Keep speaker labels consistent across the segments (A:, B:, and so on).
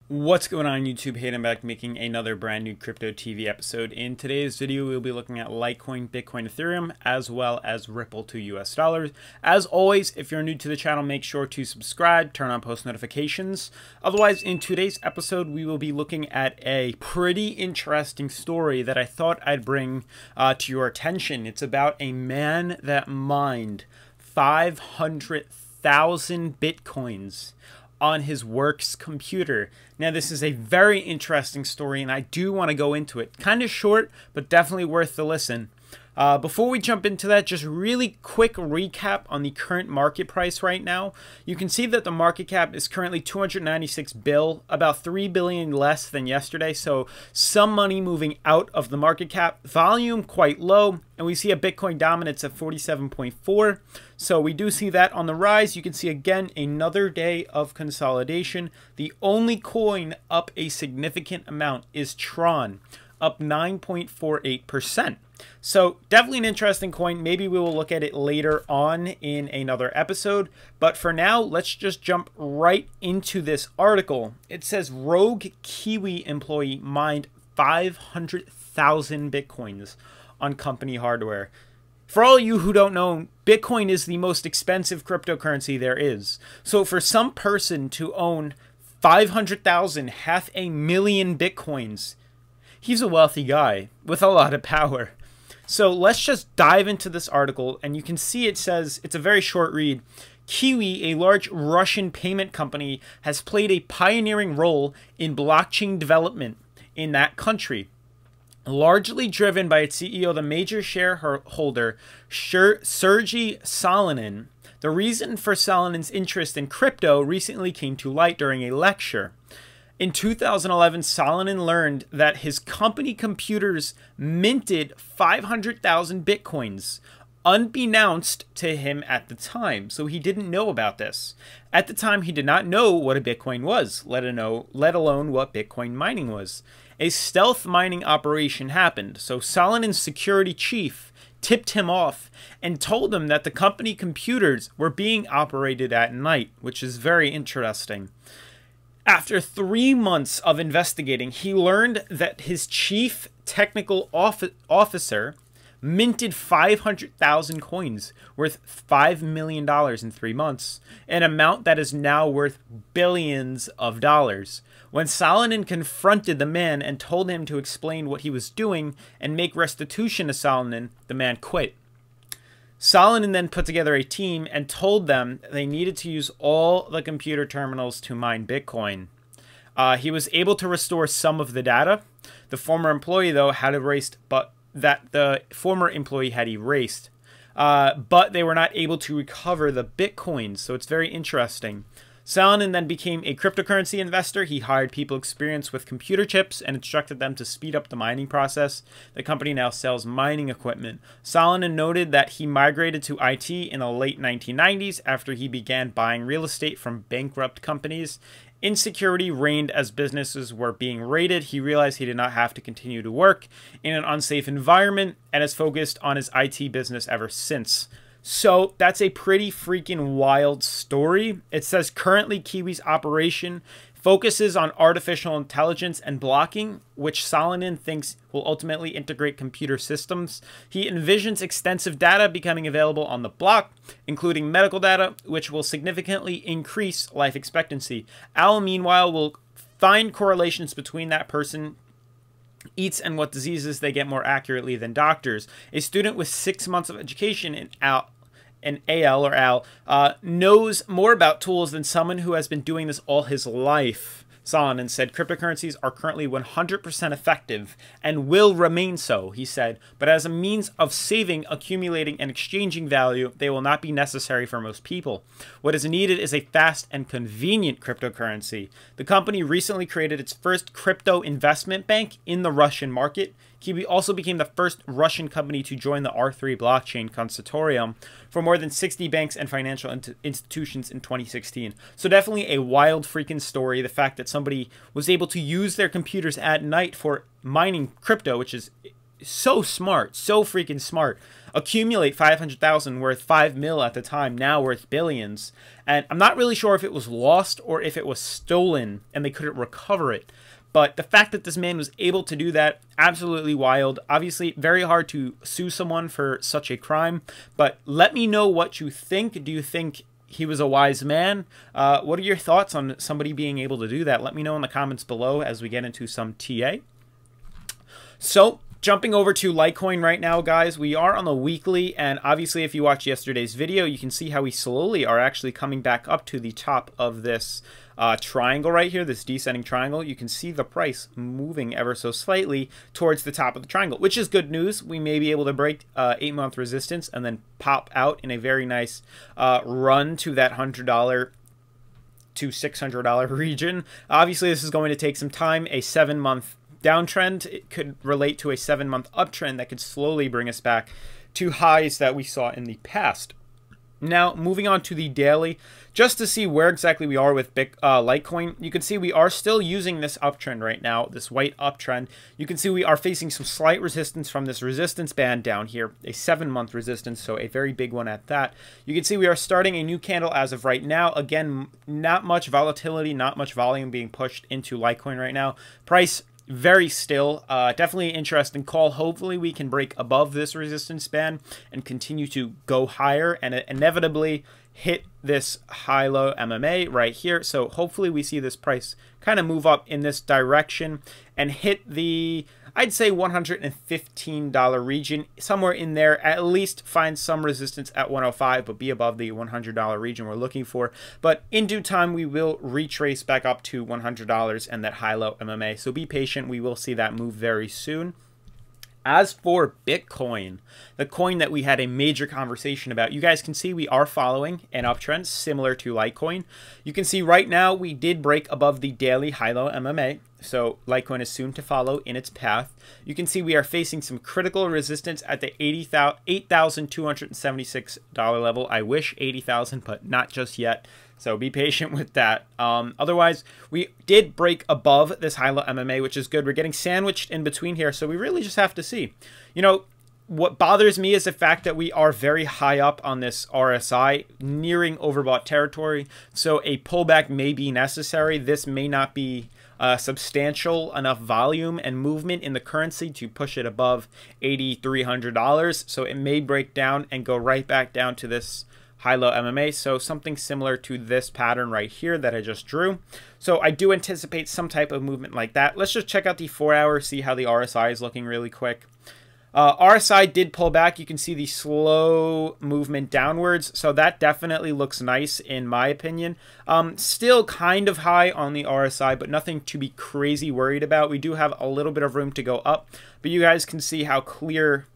A: What's going on YouTube? Hayden back making another brand new Crypto TV episode. In today's video, we'll be looking at Litecoin, Bitcoin, Ethereum, as well as Ripple to US dollars. As always, if you're new to the channel, make sure to subscribe, turn on post notifications. Otherwise, in today's episode, we will be looking at a pretty interesting story that I thought I'd bring to your attention. It's about a man that mined 500,000 Bitcoins on his work's computer. Now, this is a very interesting story, and I do want to go into it. Kind of short, but definitely worth the listen. Before we jump into that, just really quick recap on the current market price right now. You can see that the market cap is currently 296 bill, about 3 billion less than yesterday. So some money moving out of the market cap. Volume quite low, and we see a Bitcoin dominance at 47.4. So we do see that on the rise. You can see again another day of consolidation. The only coin up a significant amount is Tron, up 9.48%. So definitely an interesting coin. Maybe we will look at it later on in another episode. But for now, let's just jump right into this article. It says rogue Qiwi employee mined 500,000 Bitcoins on company hardware. For all you who don't know, Bitcoin is the most expensive cryptocurrency there is. So for some person to own 500,000, 500,000 Bitcoins, he's a wealthy guy with a lot of power. So let's just dive into this article, and you can see it says, it's a very short read, Qiwi, a large Russian payment company, has played a pioneering role in blockchain development in that country. Largely driven by its CEO, the major shareholder, Sergey Salonin. The reason for Salonin's interest in crypto recently came to light during a lecture. In 2011, Salonin learned that his company computers minted 500,000 Bitcoins, unbeknownst to him at the time. So he didn't know about this. At the time, he did not know what a Bitcoin was, let alone what Bitcoin mining was. A stealth mining operation happened, so Salonin's security chief tipped him off and told him that the company computers were being operated at night, which is very interesting. After 3 months of investigating, he learned that his chief technical officer minted 500,000 coins worth $5 million in 3 months, an amount that is now worth billions of dollars. When Salonin confronted the man and told him to explain what he was doing and make restitution to Salonin, the man quit. Salonin then put together a team and told them they needed to use all the computer terminals to mine Bitcoin. He was able to restore some of the data. The former employee, though, had erased, but they were not able to recover the Bitcoins. So it's very interesting. Salonin then became a cryptocurrency investor. He hired people experienced with computer chips and instructed them to speed up the mining process. The company now sells mining equipment. Salonin noted that he migrated to IT in the late 1990s after he began buying real estate from bankrupt companies. Insecurity reigned as businesses were being raided. He realized he did not have to continue to work in an unsafe environment and has focused on his IT business ever since. So that's a pretty freaking wild story. It says currently Qiwi's operation focuses on artificial intelligence and blocking, which Salonin thinks will ultimately integrate computer systems. He envisions extensive data becoming available on the block, including medical data, which will significantly increase life expectancy. Al, meanwhile, will find correlations between that person eats and what diseases they get more accurately than doctors. A student with 6 months of education in Al knows more about tools than someone who has been doing this all his life. Salonin said cryptocurrencies are currently 100% effective and will remain so, he said, but as a means of saving, accumulating, and exchanging value, they will not be necessary for most people. What is needed is a fast and convenient cryptocurrency. The company recently created its first crypto investment bank in the Russian market. Qiwi also became the first Russian company to join the R3 blockchain consortium for more than 60 banks and financial institutions in 2016. So definitely a wild freaking story. The fact that somebody was able to use their computers at night for mining crypto, which is so smart, so freaking smart. Accumulate 500,000 worth 5 mil at the time, now worth billions. And I'm not really sure if it was lost or if it was stolen and they couldn't recover it. But the fact that this man was able to do that, absolutely wild. Obviously, very hard to sue someone for such a crime. But let me know what you think. Do you think he was a wise man? What are your thoughts on somebody being able to do that? Let me know in the comments below as we get into some TA. So, jumping over to Litecoin right now, guys, we are on the weekly, and obviously if you watched yesterday's video, you can see how we slowly are actually coming back up to the top of this triangle right here, this descending triangle. You can see the price moving ever so slightly towards the top of the triangle, which is good news. We may be able to break 8-month resistance and then pop out in a very nice run to that $100 to $600 region. Obviously, this is going to take some time. A 7-month downtrend, it could relate to a 7-month uptrend that could slowly bring us back to highs that we saw in the past. Now, moving on to the daily, just to see where exactly we are with Litecoin, you can see we are still using this uptrend right now, this white uptrend. You can see we are facing some slight resistance from this resistance band down here, a 7-month resistance, so a very big one at that. You can see we are starting a new candle as of right now. Again, not much volatility, not much volume being pushed into Litecoin right now. Price very still. Definitely an interesting call. Hopefully we can break above this resistance band and continue to go higher and inevitably hit this high-low MMA right here. So hopefully we see this price kind of move up in this direction and hit the, I'd say, $115 region, somewhere in there. At least find some resistance at 105, but be above the $100 region we're looking for. But in due time, we will retrace back up to $100 and that high-low MMA. So be patient. We will see that move very soon. As for Bitcoin, the coin that we had a major conversation about, you guys can see we are following an uptrend similar to Litecoin. You can see right now we did break above the daily high-low MMA, so Litecoin is soon to follow in its path. You can see we are facing some critical resistance at the $8,276 level. I wish 80,000, but not just yet. So be patient with that. Otherwise, we did break above this high-low MMA, which is good. We're getting sandwiched in between here, so we really just have to see. You know, what bothers me is the fact that we are very high up on this RSI, nearing overbought territory. So a pullback may be necessary. This may not be substantial enough volume and movement in the currency to push it above $8,300. So it may break down and go right back down to this high-low MMA, so something similar to this pattern right here that I just drew. So I do anticipate some type of movement like that. Let's just check out the 4-hour, see how the RSI is looking really quick. RSI did pull back. You can see the slow movement downwards, so that definitely looks nice in my opinion. Still kind of high on the RSI, but nothing to be crazy worried about. We do have a little bit of room to go up, but you guys can see how clear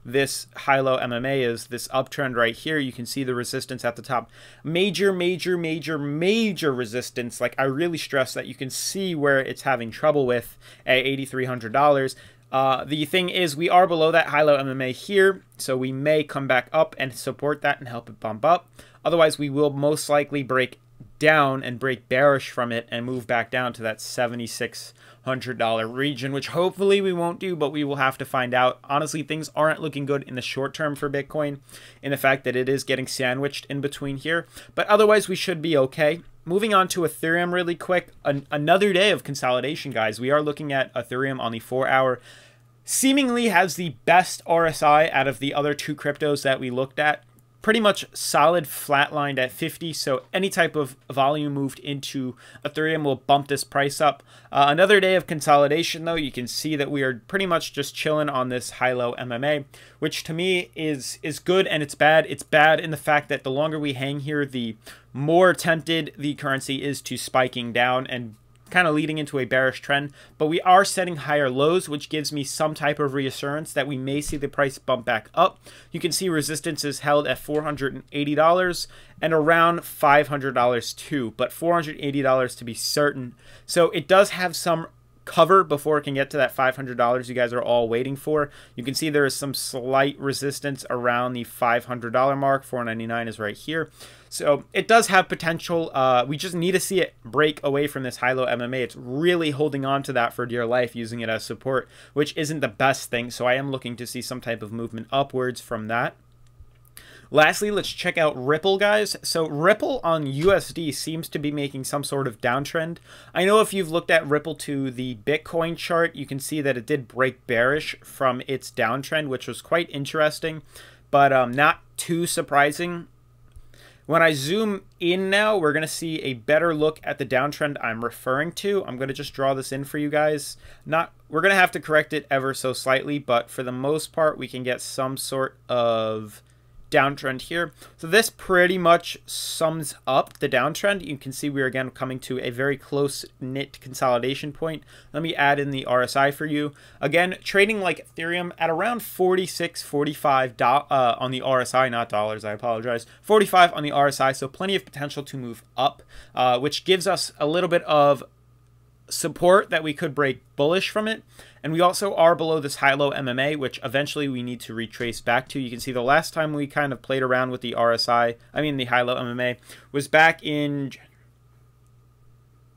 A: this high-low MMA is, this uptrend right here. You can see the resistance at the top. Major resistance. Like, I really stress that you can see where it's having trouble with at $8,300. The thing is, we are below that high-low MMA here, so we may come back up and support that and help it bump up. Otherwise, we will most likely break down and break bearish from it and move back down to that $7,600 region, which hopefully we won't do, but we will have to find out. Honestly, things aren't looking good in the short term for Bitcoin, in the fact that it is getting sandwiched in between here, but otherwise we should be okay. Moving on to Ethereum really quick, another day of consolidation, guys. We are looking at Ethereum on the 4-hour. Seemingly has the best RSI out of the other two cryptos that we looked at. Pretty much solid flatlined at 50, so any type of volume moved into Ethereum will bump this price up. Another day of consolidation, though. You can see that we are pretty much just chilling on this high-low MMA, which to me is good and it's bad. It's bad in the fact that the longer we hang here, the more tempted the currency is to spiking down and kind of leading into a bearish trend, but we are setting higher lows, which gives me some type of reassurance that we may see the price bump back up. You can see resistance is held at $480 and around $500 too, but $480 to be certain. So it does have some cover before it can get to that $500 you guys are all waiting for. You can see there is some slight resistance around the $500 mark. 499 is right here. So it does have potential. We just need to see it break away from this high-low MMA. It's really holding on to that for dear life, using it as support, which isn't the best thing. So I am looking to see some type of movement upwards from that. Lastly, let's check out Ripple, guys. So Ripple on USD seems to be making some sort of downtrend. I know if you've looked at Ripple to the Bitcoin chart, you can see that it did break bearish from its downtrend, which was quite interesting, but not too surprising. When I zoom in now, we're going to see a better look at the downtrend I'm referring to. I'm going to just draw this in for you guys. We're going to have to correct it ever so slightly, but for the most part, we can get some sort of downtrend here. So this pretty much sums up the downtrend. You can see we're again coming to a very close-knit consolidation point. Let me add in the RSI for you. Again, trading like Ethereum at around 46, 45 on the RSI, not dollars, I apologize. 45 on the RSI, so plenty of potential to move up, which gives us a little bit of support that we could break bullish from it. And we also are below this high-low MMA, which eventually we need to retrace back to. You can see the last time we kind of played around with the RSI, the high-low MMA, was back in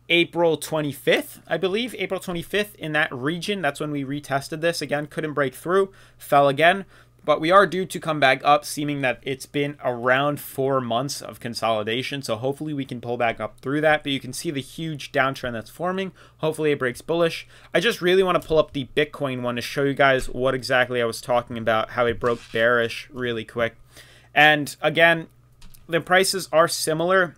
A: April 25th, I believe. April 25th in that region. That's when we retested this. Again, couldn't break through, fell again. But we are due to come back up, seeming that it's been around 4 months of consolidation. So hopefully we can pull back up through that. But you can see the huge downtrend that's forming. Hopefully it breaks bullish. I just really want to pull up the Bitcoin one to show you guys what exactly I was talking about, how it broke bearish really quick. And again, the prices are similar,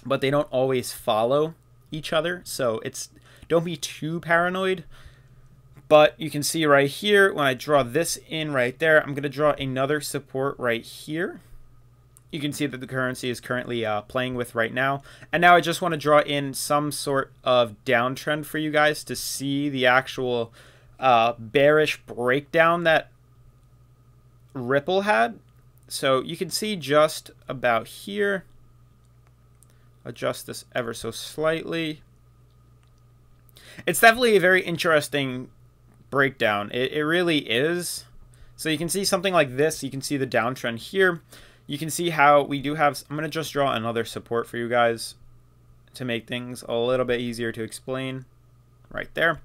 A: but they don't always follow each other. So don't be too paranoid. But you can see right here, when I draw this in right there, I'm going to draw another support right here. You can see that the currency is currently playing with right now. And now I just want to draw in some sort of downtrend for you guys to see the actual bearish breakdown that Ripple had. So you can see just about here. Adjust this ever so slightly. It's definitely a very interesting breakdown. It really is. So you can see something like this. You can see the downtrend here. You can see how we do have, I'm going to just draw another support for you guys to make things a little bit easier to explain right there.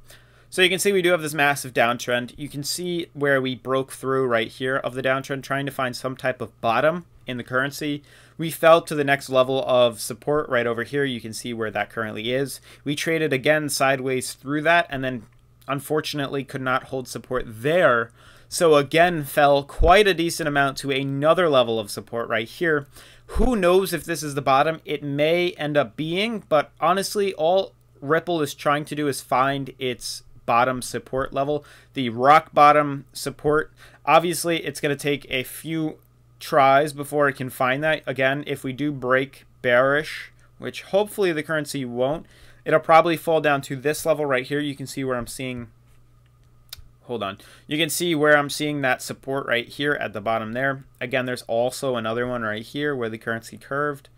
A: So you can see we do have this massive downtrend. You can see where we broke through right here of the downtrend, trying to find some type of bottom in the currency. We fell to the next level of support right over here. You can see where that currently is. We traded again sideways through that, and then unfortunately could not hold support there. So again, fell quite a decent amount to another level of support right here. Who knows if this is the bottom? It may end up being, but honestly, all Ripple is trying to do is find its bottom support level, the rock bottom support. Obviously, it's going to take a few tries before it can find that. Again, if we do break bearish, which hopefully the currency won't, it'll probably fall down to this level right here. You can see where I'm seeing, hold on. You can see where I'm seeing that support right here at the bottom there. Again, there's also another one right here where the currency curved.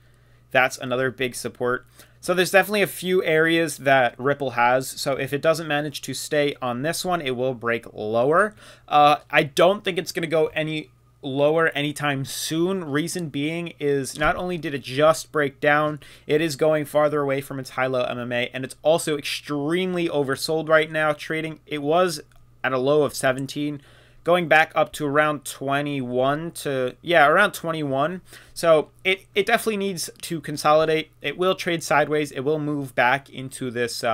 A: That's another big support. So there's definitely a few areas that Ripple has. So if it doesn't manage to stay on this one, it will break lower. I don't think it's going to go any lower anytime soon. Reason being is not only did it just break down, it is going farther away from its high-low MMA, and it's also extremely oversold right now. Trading, it was at a low of 17, going back up to around 21 to, yeah, around 21. So it definitely needs to consolidate. It will trade sideways. It will move back into this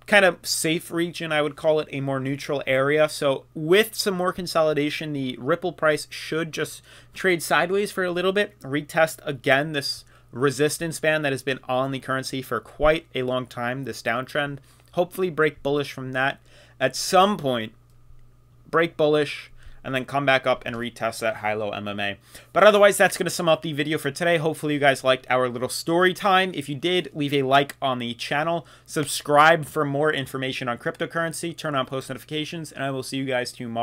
A: kind of safe region, I would call it, a more neutral area. So with some more consolidation, the Ripple price should just trade sideways for a little bit, retest again this resistance band that has been on the currency for quite a long time, this downtrend. Hopefully break bullish from that at some point, break bullish, and then come back up and retest that high-low MMA. But otherwise, that's going to sum up the video for today. Hopefully you guys liked our little story time. If you did, leave a like on the channel. Subscribe for more information on cryptocurrency. Turn on post notifications, and I will see you guys tomorrow.